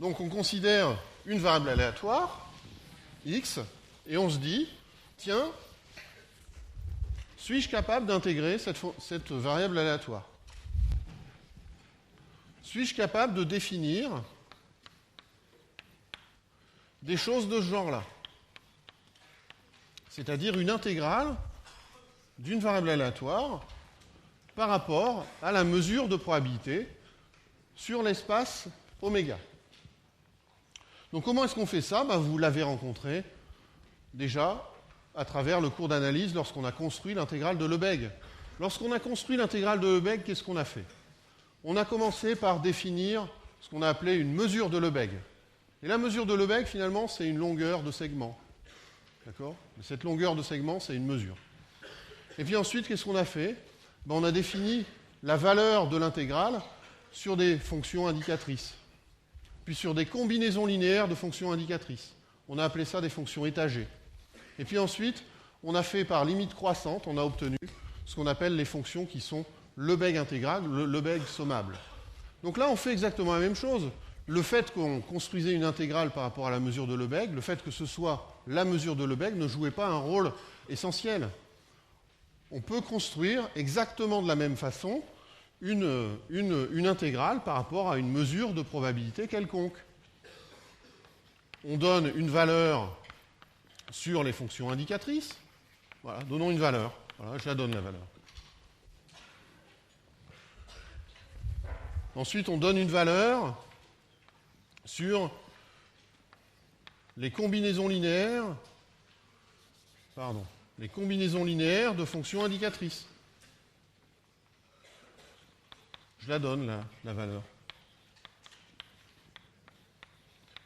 Donc on considère une variable aléatoire, x, et on se dit, tiens, suis-je capable d'intégrer cette variable aléatoire? Suis-je capable de définir des choses de ce genre-là? C'est-à-dire une intégrale d'une variable aléatoire par rapport à la mesure de probabilité sur l'espace oméga. Donc comment est-ce qu'on fait ça? Vous l'avez rencontré déjà à travers le cours d'analyse lorsqu'on a construit l'intégrale de Lebesgue. Lorsqu'on a construit l'intégrale de Lebesgue, qu'est-ce qu'on a fait? On a commencé par définir ce qu'on a appelé une mesure de Lebesgue. Et la mesure de Lebesgue, finalement, c'est une longueur de segment. D'accord? Cette longueur de segment, c'est une mesure. Et puis ensuite, qu'est-ce qu'on a fait? On a défini la valeur de l'intégrale sur des fonctions indicatrices, puis sur des combinaisons linéaires de fonctions indicatrices. On a appelé ça des fonctions étagées. Et puis ensuite, on a fait par limite croissante, on a obtenu ce qu'on appelle les fonctions qui sont Lebesgue intégrales, Lebesgue sommables. Donc là, on fait exactement la même chose. Le fait qu'on construisait une intégrale par rapport à la mesure de Lebesgue, le fait que ce soit la mesure de Lebesgue ne jouait pas un rôle essentiel. On peut construire exactement de la même façon une intégrale par rapport à une mesure de probabilité quelconque. On donne une valeur sur les fonctions indicatrices. Voilà, donnons une valeur. Voilà, je la donne la valeur. Ensuite, on donne une valeur sur les combinaisons linéaires, de fonctions indicatrices. Je la donne, la valeur.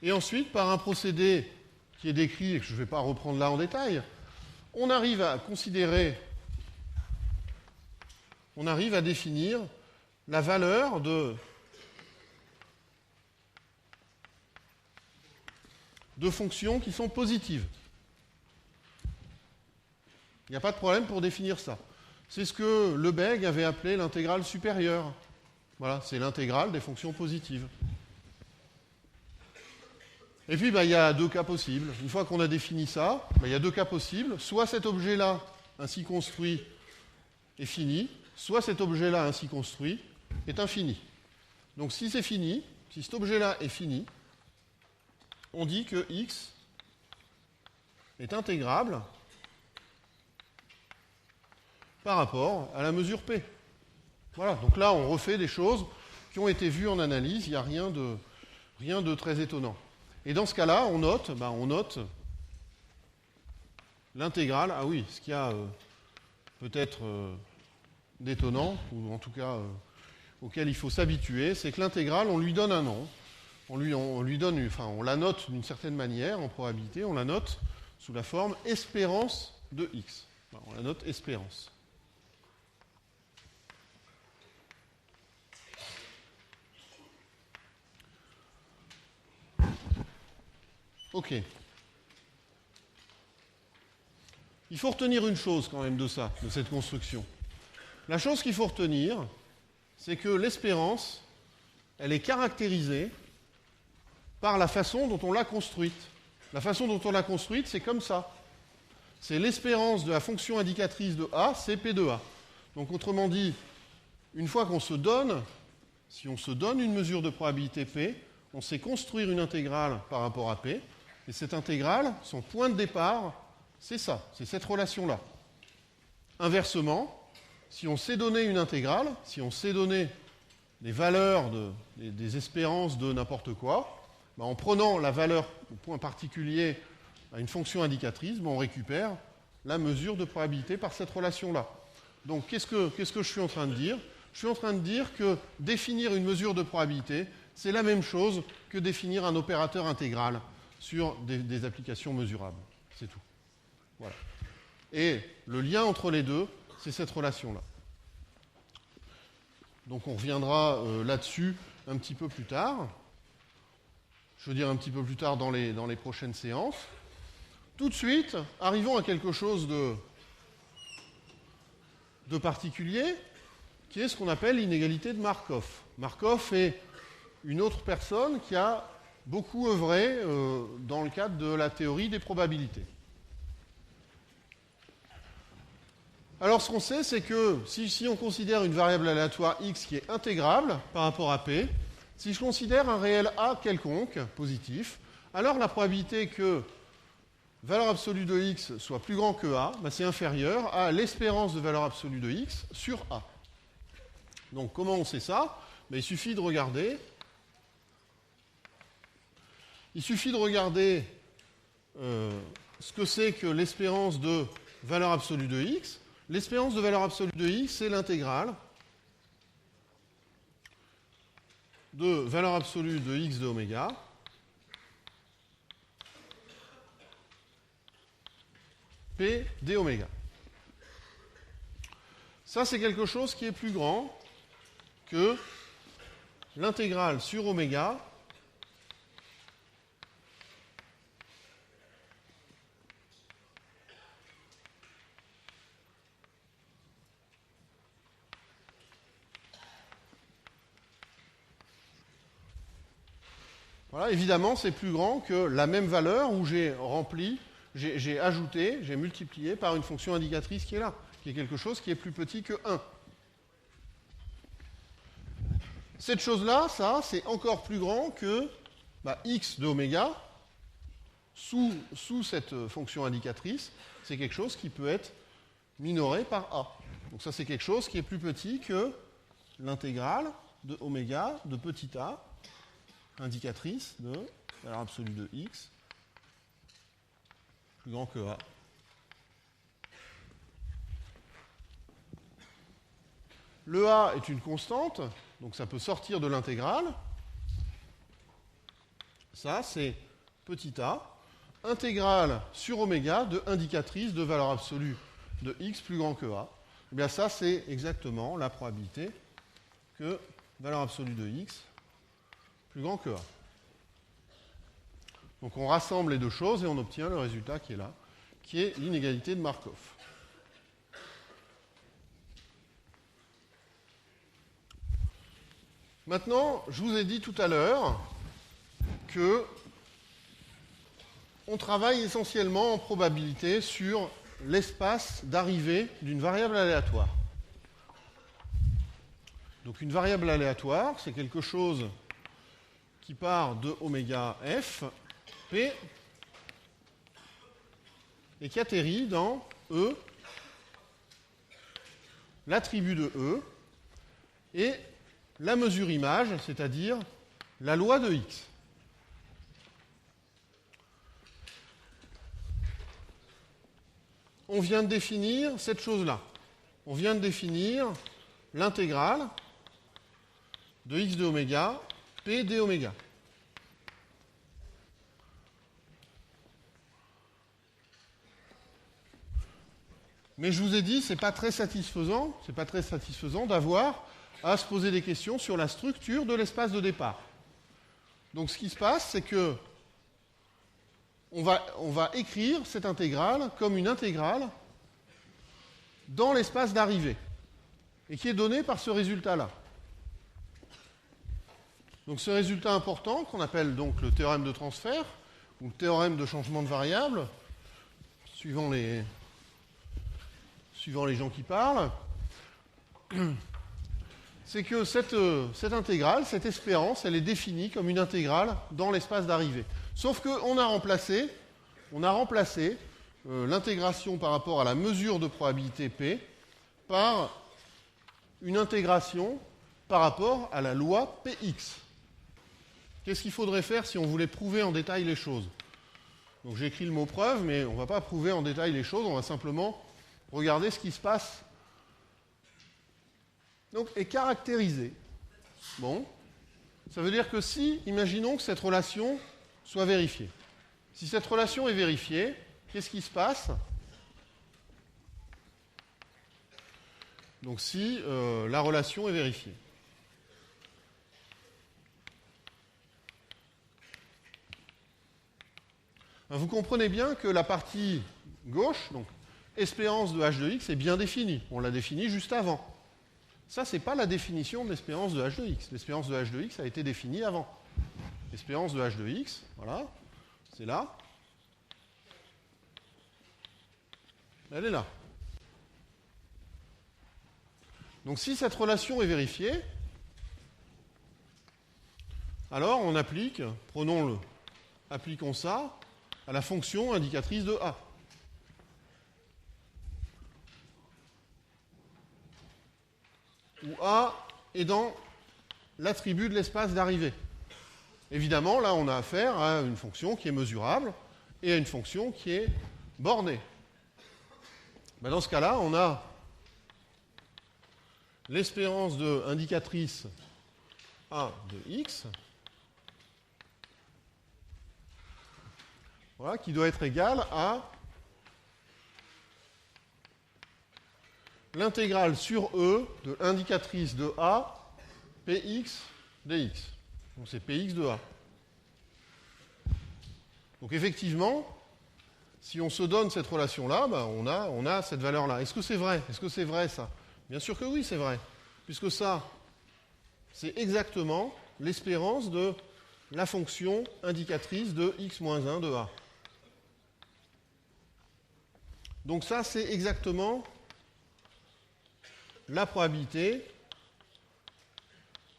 Et ensuite, par un procédé qui est décrit et que je ne vais pas reprendre là en détail, on arrive à définir la valeur de fonctions qui sont positives. Il n'y a pas de problème pour définir ça. C'est ce que Lebesgue avait appelé l'intégrale supérieure. Voilà, c'est l'intégrale des fonctions positives. Et puis, il y a deux cas possibles. Une fois qu'on a défini ça, il y a deux cas possibles. Soit cet objet-là, ainsi construit, est fini, soit cet objet-là, ainsi construit, est infini. Donc si c'est fini, si cet objet-là est fini, on dit que x est intégrable par rapport à la mesure P. Voilà, donc là on refait des choses qui ont été vues en analyse, il n'y a rien de très étonnant. Et dans ce cas-là, on note l'intégrale. Ah oui, ce qu'il y a peut-être d'étonnant, ou en tout cas auquel il faut s'habituer, c'est que l'intégrale, on lui donne un nom. On la note d'une certaine manière en probabilité, on la note sous la forme espérance de x. On la note espérance. Ok. Il faut retenir une chose quand même de ça, de cette construction. La chose qu'il faut retenir, c'est que l'espérance, elle est caractérisée par la façon dont on l'a construite. La façon dont on l'a construite, c'est comme ça. C'est l'espérance de la fonction indicatrice de A, c'est P de A. Donc autrement dit, une fois qu'on se donne, si on se donne une mesure de probabilité P, on sait construire une intégrale par rapport à P, et cette intégrale, son point de départ, c'est ça, c'est cette relation-là. Inversement, si on sait donner une intégrale, si on sait donner des valeurs, des espérances de n'importe quoi, en prenant la valeur au point particulier à une fonction indicatrice, on récupère la mesure de probabilité par cette relation-là. Donc qu'est-ce que je suis en train de dire? Je suis en train de dire que définir une mesure de probabilité, c'est la même chose que définir un opérateur intégral sur des applications mesurables. C'est tout. Voilà. Et le lien entre les deux, c'est cette relation-là. Donc on reviendra là-dessus un petit peu plus tard. Je veux dire un petit peu plus tard dans les prochaines séances. Tout de suite, arrivons à quelque chose de particulier, qui est ce qu'on appelle l'inégalité de Markov. Markov est une autre personne qui a beaucoup œuvré dans le cadre de la théorie des probabilités. Alors ce qu'on sait, c'est que si on considère une variable aléatoire x qui est intégrable par rapport à p, si je considère un réel a quelconque, positif, alors la probabilité que valeur absolue de x soit plus grand que a, ben c'est inférieur à l'espérance de valeur absolue de x sur a. Donc comment on sait ça? Ben, il suffit de regarder. Ce que c'est que l'espérance de valeur absolue de x. L'espérance de valeur absolue de x, c'est l'intégrale de valeur absolue de x de oméga p d oméga. Ça, c'est quelque chose qui est plus grand que l'intégrale sur oméga voilà, évidemment, c'est plus grand que la même valeur où j'ai ajouté, j'ai multiplié par une fonction indicatrice qui est là, qui est quelque chose qui est plus petit que 1. Cette chose-là, ça, c'est encore plus grand que x de oméga sous cette fonction indicatrice. C'est quelque chose qui peut être minoré par a. Donc ça, c'est quelque chose qui est plus petit que l'intégrale de oméga de petit a, indicatrice de valeur absolue de x, plus grand que a. Le a est une constante, donc ça peut sortir de l'intégrale. Ça, c'est petit a, intégrale sur oméga de indicatrice de valeur absolue de x plus grand que a. Eh bien ça, c'est exactement la probabilité que valeur absolue de x plus grand que a. Donc on rassemble les deux choses et on obtient le résultat qui est là, qui est l'inégalité de Markov. Maintenant, je vous ai dit tout à l'heure que on travaille essentiellement en probabilité sur l'espace d'arrivée d'une variable aléatoire. Donc une variable aléatoire, c'est quelque chose qui part de oméga f, p, et qui atterrit dans E, l'attribut de E, et la mesure image, c'est-à-dire la loi de x. On vient de définir cette chose-là. On vient de définir l'intégrale de x de oméga, p d oméga. Mais je vous ai dit, c'est pas très satisfaisant d'avoir à se poser des questions sur la structure de l'espace de départ. Donc ce qui se passe, c'est que on va écrire cette intégrale comme une intégrale dans l'espace d'arrivée, et qui est donné par ce résultat-là. Donc ce résultat important, qu'on appelle donc le théorème de transfert, ou le théorème de changement de variable, suivant les gens qui parlent, c'est que cette intégrale, cette espérance, elle est définie comme une intégrale dans l'espace d'arrivée. Sauf qu'on a remplacé l'intégration par rapport à la mesure de probabilité P par une intégration par rapport à la loi Px. Qu'est-ce qu'il faudrait faire si on voulait prouver en détail les choses? Donc j'ai écrit le mot preuve, mais on ne va pas prouver en détail les choses, on va simplement regarder ce qui se passe. Donc, et caractériser. Bon, ça veut dire que si, imaginons que cette relation soit vérifiée. Si cette relation est vérifiée, qu'est-ce qui se passe? Donc si la relation est vérifiée. Vous comprenez bien que la partie gauche, donc espérance de h de x, est bien définie. On l'a définie juste avant. Ça, ce n'est pas la définition de l'espérance de h de x. L'espérance de h de x a été définie avant. Espérance de h de x, voilà, c'est là. Elle est là. Donc si cette relation est vérifiée, alors on applique, appliquons ça à la fonction indicatrice de A. Où A est dans l'attribut de l'espace d'arrivée. Évidemment, là, on a affaire à une fonction qui est mesurable et à une fonction qui est bornée. Ben, dans ce cas-là, on a l'espérance de indicatrice A de x, voilà, qui doit être égale à l'intégrale sur E de l'indicatrice de A, Px dx. Donc c'est Px de A. Donc effectivement, si on se donne cette relation-là, ben on a cette valeur-là. Est-ce que c'est vrai? Est-ce que c'est vrai ça? Bien sûr que oui, c'est vrai. Puisque ça, c'est exactement l'espérance de la fonction indicatrice de x-1 de A. Donc ça, c'est exactement la probabilité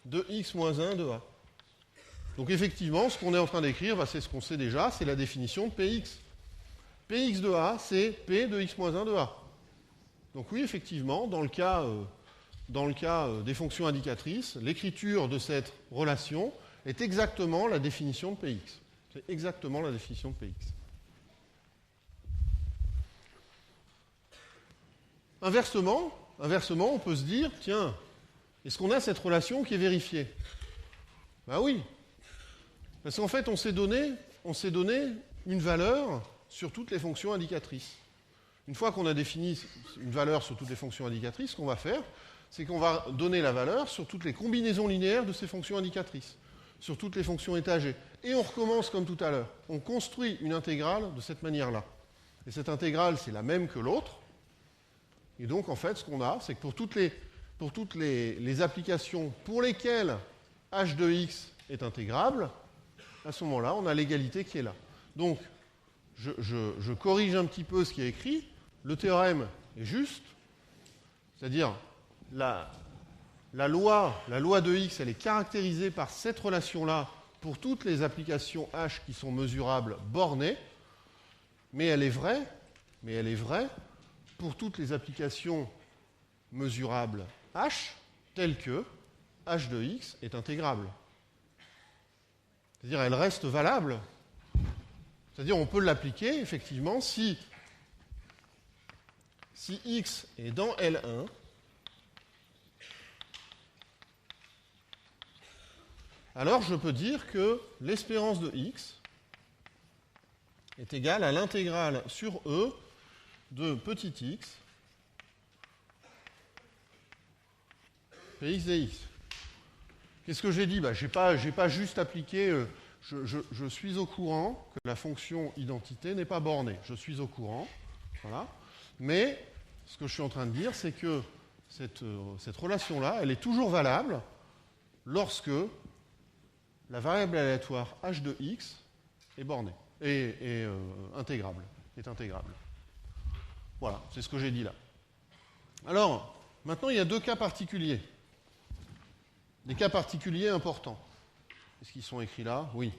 de x-1 de A. Donc effectivement, ce qu'on est en train d'écrire, ben, c'est ce qu'on sait déjà, c'est la définition de Px. Px de A, c'est P de x-1 de A. Donc oui, effectivement, dans le cas des fonctions indicatrices, l'écriture de cette relation est exactement la définition de Px. C'est exactement la définition de Px. Inversement, on peut se dire, tiens, est-ce qu'on a cette relation qui est vérifiée? Ben oui. Parce qu'en fait, on s'est donné une valeur sur toutes les fonctions indicatrices. Une fois qu'on a défini une valeur sur toutes les fonctions indicatrices, ce qu'on va faire, c'est qu'on va donner la valeur sur toutes les combinaisons linéaires de ces fonctions indicatrices, sur toutes les fonctions étagées. Et on recommence comme tout à l'heure. On construit une intégrale de cette manière-là. Et cette intégrale, c'est la même que l'autre. Et donc, en fait, ce qu'on a, c'est que pour toutes les applications pour lesquelles h de x est intégrable, à ce moment-là, on a l'égalité qui est là. Donc, je corrige un petit peu ce qui est écrit. Le théorème est juste, c'est-à-dire la loi de x, elle est caractérisée par cette relation-là pour toutes les applications h qui sont mesurables bornées, mais elle est vraie pour toutes les applications mesurables h telles que h de x est intégrable. C'est-à-dire elle reste valable. C'est-à-dire on peut l'appliquer, effectivement, si x est dans L1, alors je peux dire que l'espérance de x est égale à l'intégrale sur E de petit x Px dx. Qu'est-ce que j'ai dit? Je n'ai pas juste appliqué... Je suis au courant que la fonction identité n'est pas bornée. Je suis au courant. Voilà. Mais ce que je suis en train de dire, c'est que cette relation-là, elle est toujours valable lorsque la variable aléatoire h de x est bornée, est intégrable. Voilà, c'est ce que j'ai dit là. Alors, maintenant, il y a deux cas particuliers. Des cas particuliers importants. Est-ce qu'ils sont écrits là? Oui.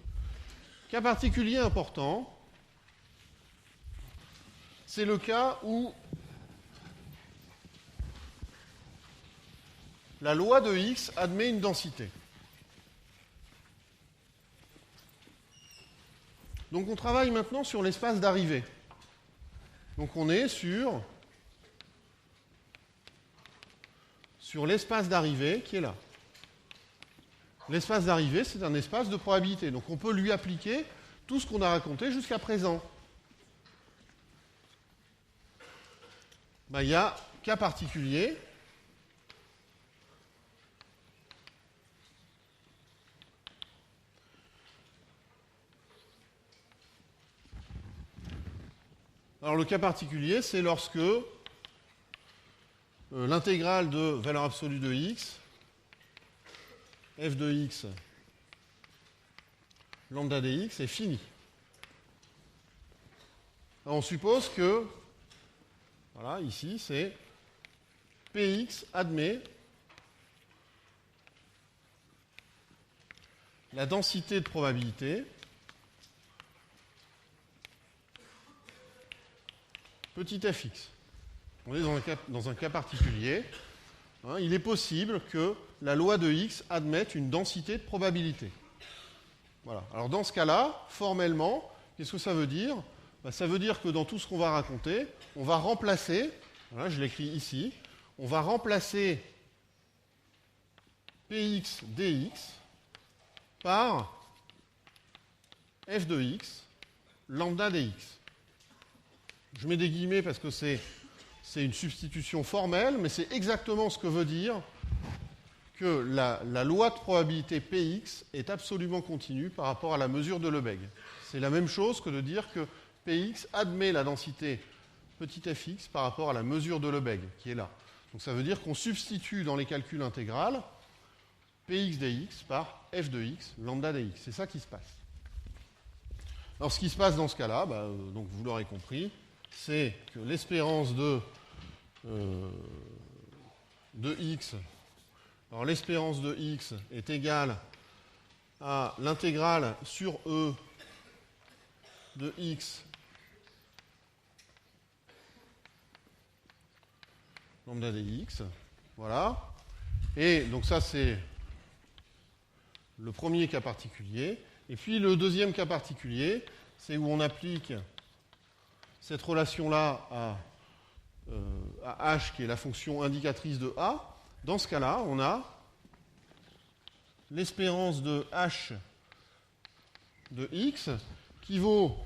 Cas particulier important, c'est le cas où la loi de x admet une densité. Donc on travaille maintenant sur l'espace d'arrivée. Donc on est sur l'espace d'arrivée qui est là. L'espace d'arrivée, c'est un espace de probabilité. Donc on peut lui appliquer tout ce qu'on a raconté jusqu'à présent. Il y a cas particulier. Alors le cas particulier, c'est lorsque l'intégrale de valeur absolue de x, f de x, lambda dx est fini. Alors on suppose que, voilà, ici, c'est Px admet la densité de probabilité petit fx. On est dans un cas particulier. Hein, il est possible que la loi de x admette une densité de probabilité. Voilà. Alors dans ce cas-là, formellement, qu'est-ce que ça veut dire? Ça veut dire que dans tout ce qu'on va raconter, on va remplacer, voilà, je l'écris ici, on va remplacer Px dx par f de x lambda dx. Je mets des guillemets parce que c'est une substitution formelle, mais c'est exactement ce que veut dire que la loi de probabilité Px est absolument continue par rapport à la mesure de Lebesgue. C'est la même chose que de dire que Px admet la densité petit fx par rapport à la mesure de Lebesgue, qui est là. Donc ça veut dire qu'on substitue dans les calculs intégrales Px dx par f de x lambda dx. C'est ça qui se passe. Alors ce qui se passe dans ce cas-là, donc vous l'aurez compris, c'est que l'espérance de x, alors l'espérance de x est égale à l'intégrale sur e de x lambda dx, voilà. Et donc ça c'est le premier cas particulier. Et puis le deuxième cas particulier, c'est où on applique cette relation-là à h, qui est la fonction indicatrice de a. Dans ce cas-là, on a l'espérance de h de x qui vaut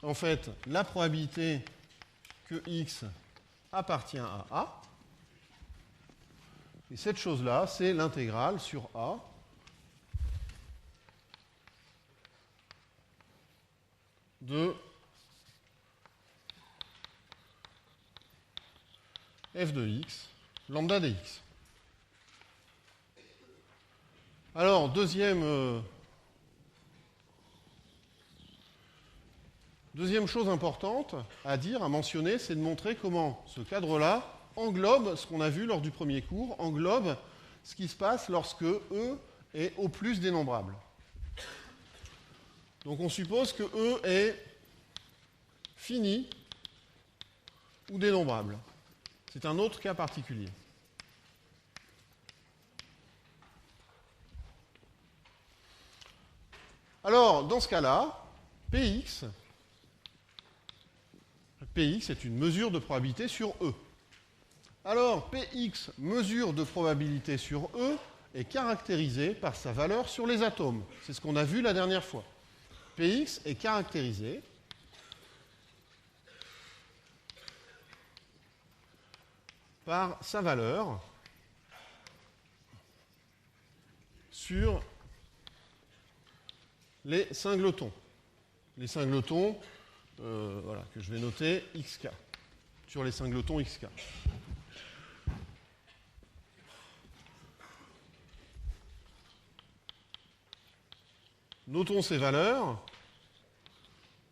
en fait la probabilité que x appartient à a. Et cette chose-là, c'est l'intégrale sur a de f de x lambda dx. Alors, deuxième chose importante à dire, à mentionner, c'est de montrer comment ce cadre-là englobe ce qu'on a vu lors du premier cours, englobe ce qui se passe lorsque E est au plus dénombrable. Donc on suppose que E est fini ou dénombrable. C'est un autre cas particulier. Alors, dans ce cas-là, Px est une mesure de probabilité sur E. Alors, Px, mesure de probabilité sur E, est caractérisée par sa valeur sur les atomes. C'est ce qu'on a vu la dernière fois. Px est caractérisé par sa valeur sur les singletons. Les singletons, voilà, que je vais noter xk. Sur les singletons xk. Notons ces valeurs.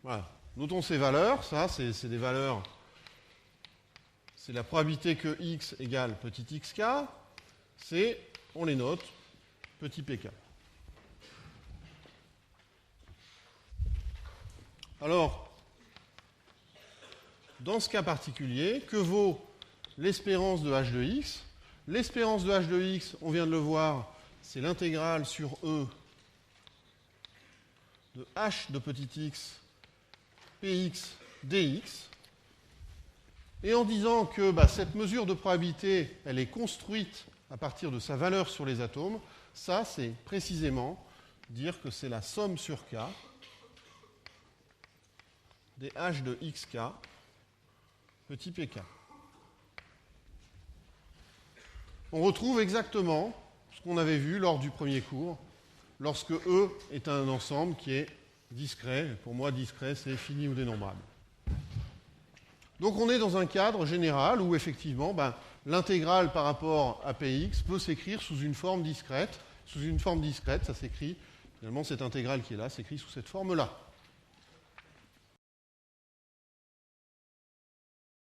Voilà. Notons ces valeurs. Ça, c'est des valeurs. C'est la probabilité que x égale petit xk. C'est, on les note, petit pk. Alors, dans ce cas particulier, que vaut l'espérance de h de x? L'espérance de h de x, on vient de le voir, c'est l'intégrale sur E de h de petit x px dx. Et en disant que cette mesure de probabilité, elle est construite à partir de sa valeur sur les atomes, ça, c'est précisément dire que c'est la somme sur k des h de xk petit pk. On retrouve exactement ce qu'on avait vu lors du premier cours, lorsque E est un ensemble qui est discret. Pour moi, discret, c'est fini ou dénombrable. Donc on est dans un cadre général où effectivement l'intégrale par rapport à Px peut s'écrire sous une forme discrète. Sous une forme discrète, ça s'écrit Finalement, cette intégrale qui est là s'écrit sous cette forme-là.